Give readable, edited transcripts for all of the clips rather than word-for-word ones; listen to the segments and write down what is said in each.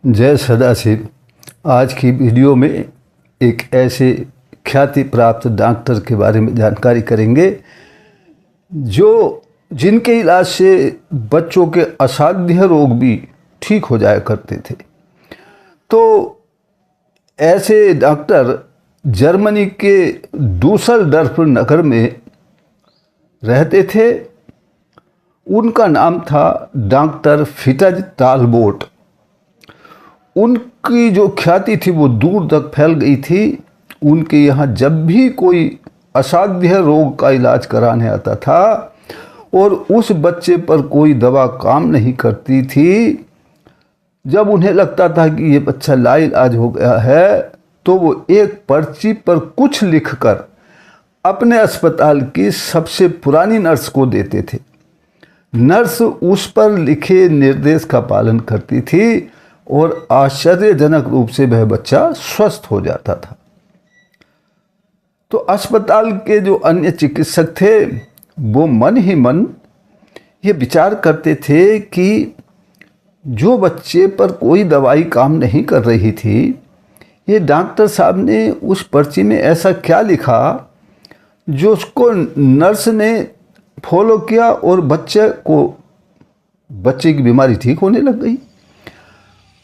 जय सदाशिव। आज की वीडियो में एक ऐसे ख्याति प्राप्त डॉक्टर के बारे में जानकारी करेंगे जिनके इलाज से बच्चों के असाध्य रोग भी ठीक हो जाया करते थे। तो ऐसे डॉक्टर जर्मनी के डूसलडॉर्फ नगर में रहते थे। उनका नाम था डॉक्टर फिटज टालबोट। उनकी जो ख्याति थी वो दूर तक फैल गई थी। उनके यहाँ जब भी कोई असाध्य रोग का इलाज कराने आता था और उस बच्चे पर कोई दवा काम नहीं करती थी, जब उन्हें लगता था कि ये बच्चा लाइलाज हो गया है, तो वो एक पर्ची पर कुछ लिखकर अपने अस्पताल की सबसे पुरानी नर्स को देते थे। नर्स उस पर लिखे निर्देश का पालन करती थी और आश्चर्यजनक रूप से वह बच्चा स्वस्थ हो जाता था। तो अस्पताल के जो अन्य चिकित्सक थे वो मन ही मन ये विचार करते थे कि जो बच्चे पर कोई दवाई काम नहीं कर रही थी, ये डॉक्टर साहब ने उस पर्ची में ऐसा क्या लिखा जो उसको नर्स ने फॉलो किया और बच्चे की बीमारी ठीक होने लग गई।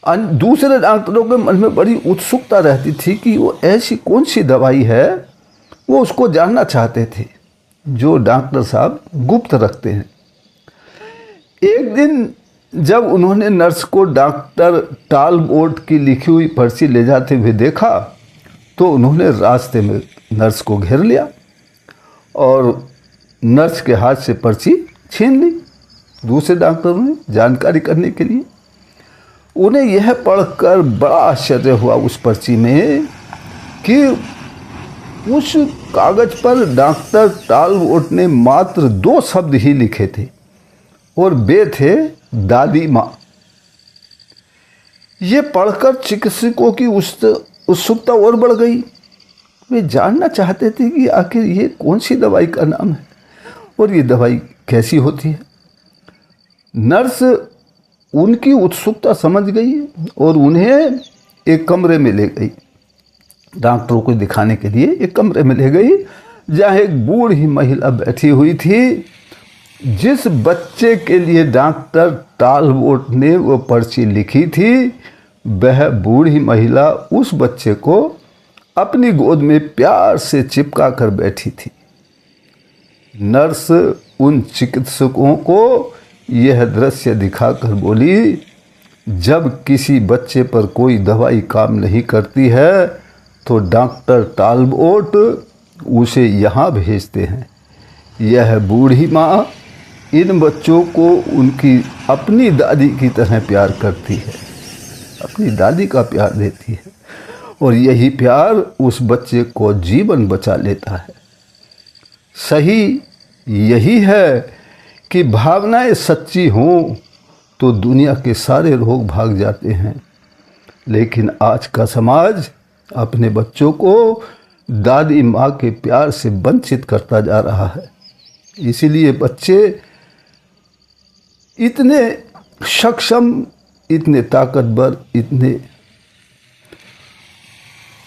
दूसरे डॉक्टरों के मन में बड़ी उत्सुकता रहती थी कि वो ऐसी कौन सी दवाई है, वो उसको जानना चाहते थे, जो डॉक्टर साहब गुप्त रखते हैं। एक दिन जब उन्होंने नर्स को डॉक्टर टालबोट की लिखी हुई पर्ची ले जाते हुए देखा, तो उन्होंने रास्ते में नर्स को घेर लिया और नर्स के हाथ से पर्ची छीन ली। दूसरे डॉक्टरों ने जानकारी करने के लिए, उन्हें यह पढ़कर बड़ा आश्चर्य हुआ उस पर्ची में कि उस कागज पर डॉक्टर टालबोट ने मात्र 2 शब्द ही लिखे थे और वे थे दादी माँ। ये पढ़कर चिकित्सकों की उत्सुकता और बढ़ गई। वे जानना चाहते थे कि आखिर ये कौन सी दवाई का नाम है और ये दवाई कैसी होती है। नर्स उनकी उत्सुकता समझ गई और उन्हें एक कमरे में ले गई, डॉक्टरों को दिखाने के लिए एक कमरे में ले गई, जहाँ एक बूढ़ी महिला बैठी हुई थी। जिस बच्चे के लिए डॉक्टर टालबोट ने वो पर्ची लिखी थी, वह बूढ़ी महिला उस बच्चे को अपनी गोद में प्यार से चिपका कर बैठी थी। नर्स उन चिकित्सकों को यह दृश्य दिखाकर बोली, जब किसी बच्चे पर कोई दवाई काम नहीं करती है तो डॉक्टर टालबोट उसे यहाँ भेजते हैं। यह बूढ़ी माँ इन बच्चों को उनकी अपनी दादी की तरह प्यार करती है, अपनी दादी का प्यार देती है, और यही प्यार उस बच्चे को जीवन बचा लेता है। सही यही है कि भावनाएं सच्ची हों तो दुनिया के सारे रोग भाग जाते हैं, लेकिन आज का समाज अपने बच्चों को दादी माँ के प्यार से वंचित करता जा रहा है। इसीलिए बच्चे इतने सक्षम, इतने ताकतवर, इतने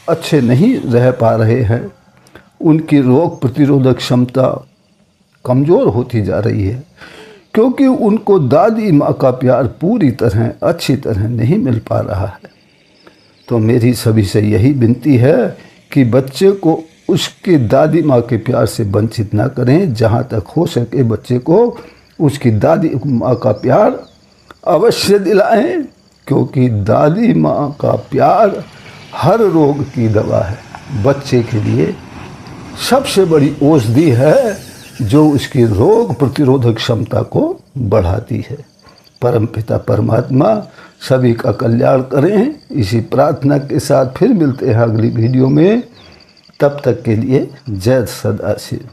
अच्छे नहीं रह पा रहे हैं। उनकी रोग प्रतिरोधक क्षमता कमज़ोर होती जा रही है, क्योंकि उनको दादी माँ का प्यार पूरी तरह अच्छी तरह नहीं मिल पा रहा है। तो मेरी सभी से यही विनती है कि बच्चे को उसके दादी माँ के प्यार से वंचित ना करें। जहाँ तक हो सके बच्चे को उसकी दादी माँ का प्यार अवश्य दिलाएं, क्योंकि दादी माँ का प्यार हर रोग की दवा है। बच्चे के लिए सबसे बड़ी औषधि है जो उसकी रोग प्रतिरोधक क्षमता को बढ़ाती है। परमपिता परमात्मा सभी का कल्याण करें, इसी प्रार्थना के साथ फिर मिलते हैं अगली वीडियो में। तब तक के लिए जय सदाशिव।